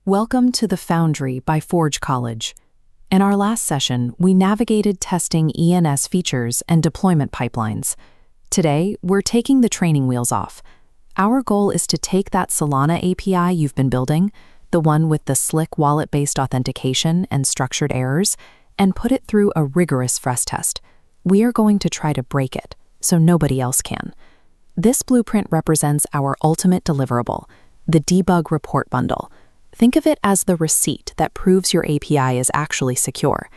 Welcome to the Foundry by Forge College. In our last session, we navigated testing ENS features and deployment pipelines. Today, we're taking the training wheels off. Our goal is to take that Solana API you've been building, the one with the slick wallet-based authentication and structured errors, and put it through a rigorous stress test. We are going to try to break it, so nobody else can. This blueprint represents our ultimate deliverable, the debug report bundle. Think of it as the receipt that proves your API is actually secure.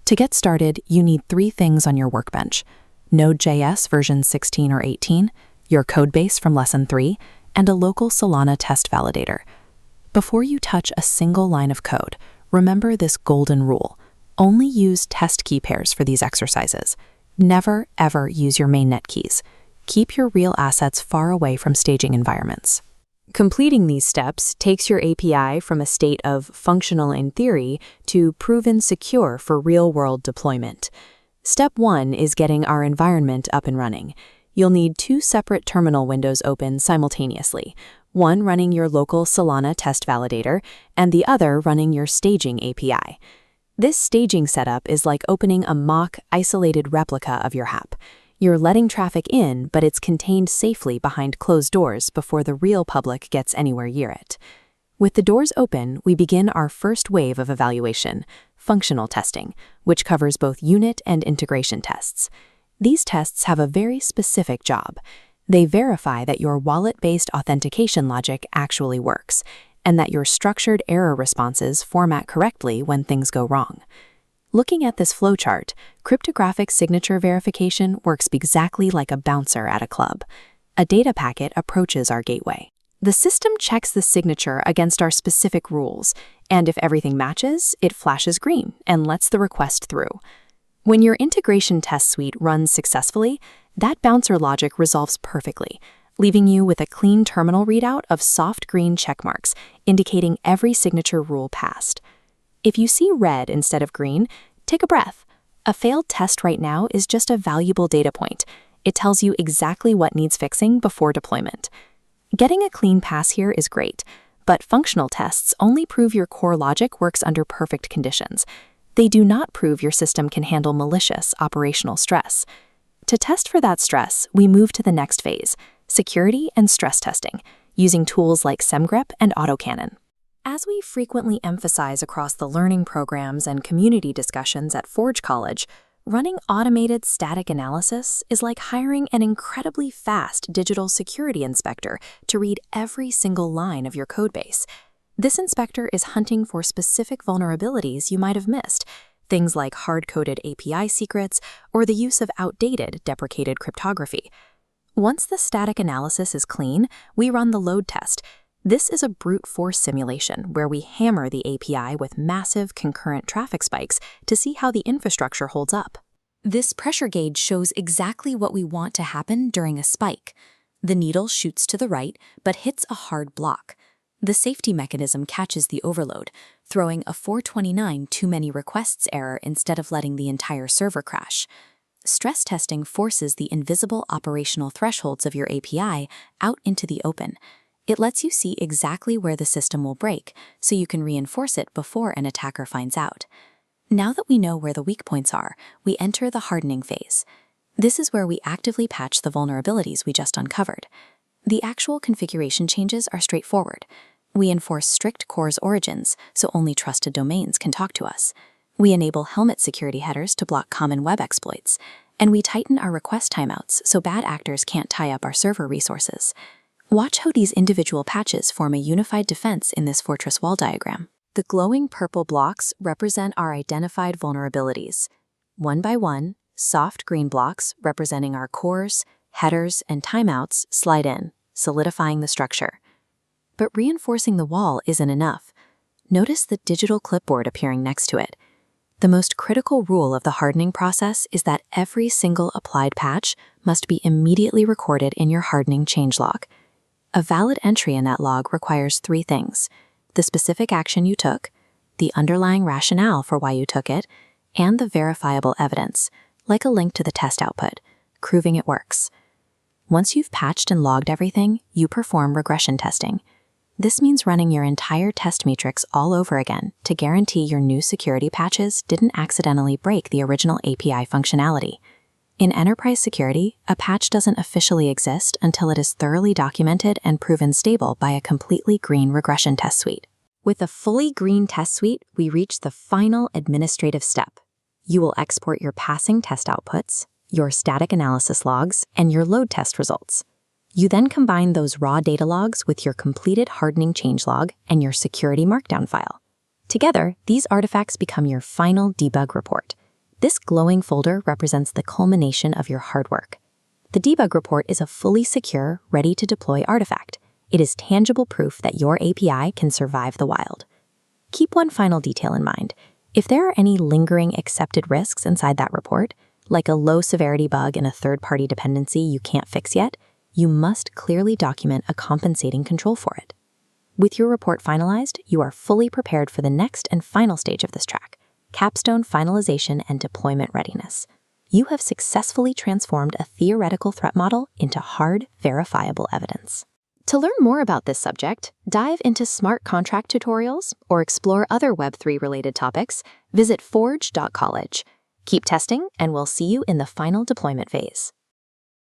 To get started, you need 3 things on your workbench: Node.js version 16 or 18, your codebase from lesson 3, and a local Solana test validator. Before you touch a single line of code, remember this golden rule. Only use test key pairs for these exercises. Never, ever use your mainnet keys. Keep your real assets far away from staging environments. Completing these steps takes your API from a state of functional in theory to proven secure for real-world deployment. Step 1 is getting our environment up and running. You'll need 2 separate terminal windows open simultaneously, one running your local Solana test validator and the other running your staging API. This staging setup is like opening a mock, isolated replica of your app. You're letting traffic in, but it's contained safely behind closed doors before the real public gets anywhere near it. With the doors open, we begin our first wave of evaluation, functional testing, which covers both unit and integration tests. These tests have a very specific job. They verify that your wallet-based authentication logic actually works, and that your structured error responses format correctly when things go wrong. Looking at this flowchart, cryptographic signature verification works exactly like a bouncer at a club. A data packet approaches our gateway. The system checks the signature against our specific rules, and if everything matches, it flashes green and lets the request through. When your integration test suite runs successfully, that bouncer logic resolves perfectly, leaving you with a clean terminal readout of soft green checkmarks, indicating every signature rule passed. If you see red instead of green, take a breath. A failed test right now is just a valuable data point. It tells you exactly what needs fixing before deployment. Getting a clean pass here is great, but functional tests only prove your core logic works under perfect conditions. They do not prove your system can handle malicious operational stress. To test for that stress, we move to the next phase, security and stress testing, using tools like SemGrep and AutoCannon. As we frequently emphasize across the learning programs and community discussions at Forge College, running automated static analysis is like hiring an incredibly fast digital security inspector to read every single line of your codebase. This inspector is hunting for specific vulnerabilities you might have missed, things like hard-coded API secrets or the use of outdated deprecated cryptography. Once the static analysis is clean, we run the load test. This is a brute force simulation where we hammer the API with massive concurrent traffic spikes to see how the infrastructure holds up. This pressure gauge shows exactly what we want to happen during a spike. The needle shoots to the right, but hits a hard block. The safety mechanism catches the overload, throwing a 429 too many requests error instead of letting the entire server crash. Stress testing forces the invisible operational thresholds of your API out into the open. It lets you see exactly where the system will break, so you can reinforce it before an attacker finds out. Now that we know where the weak points are, we enter the hardening phase. This is where we actively patch the vulnerabilities we just uncovered. The actual configuration changes are straightforward. We enforce strict CORS origins, so only trusted domains can talk to us. We enable helmet security headers to block common web exploits, and we tighten our request timeouts so bad actors can't tie up our server resources. Watch how these individual patches form a unified defense in this fortress wall diagram. The glowing purple blocks represent our identified vulnerabilities. One by one, soft green blocks representing our cores, headers, and timeouts slide in, solidifying the structure. But reinforcing the wall isn't enough. Notice the digital clipboard appearing next to it. The most critical rule of the hardening process is that every single applied patch must be immediately recorded in your hardening changelog. A valid entry in that log requires 3 things: the specific action you took, the underlying rationale for why you took it, and the verifiable evidence, like a link to the test output, proving it works. Once you've patched and logged everything, you perform regression testing. This means running your entire test matrix all over again to guarantee your new security patches didn't accidentally break the original API functionality. In enterprise security, a patch doesn't officially exist until it is thoroughly documented and proven stable by a completely green regression test suite. With a fully green test suite, we reach the final administrative step. You will export your passing test outputs, your static analysis logs, and your load test results. You then combine those raw data logs with your completed hardening changelog and your security markdown file. Together, these artifacts become your final debug report. This glowing folder represents the culmination of your hard work. The debug report is a fully secure, ready-to-deploy artifact. It is tangible proof that your API can survive the wild. Keep one final detail in mind. If there are any lingering accepted risks inside that report, like a low-severity bug in a third-party dependency you can't fix yet, you must clearly document a compensating control for it. With your report finalized, you are fully prepared for the next and final stage of this track: capstone finalization and deployment readiness. You have successfully transformed a theoretical threat model into hard, verifiable evidence. To learn more about this subject, dive into smart contract tutorials, or explore other Web3-related topics, visit forge.college. Keep testing, and we'll see you in the final deployment phase.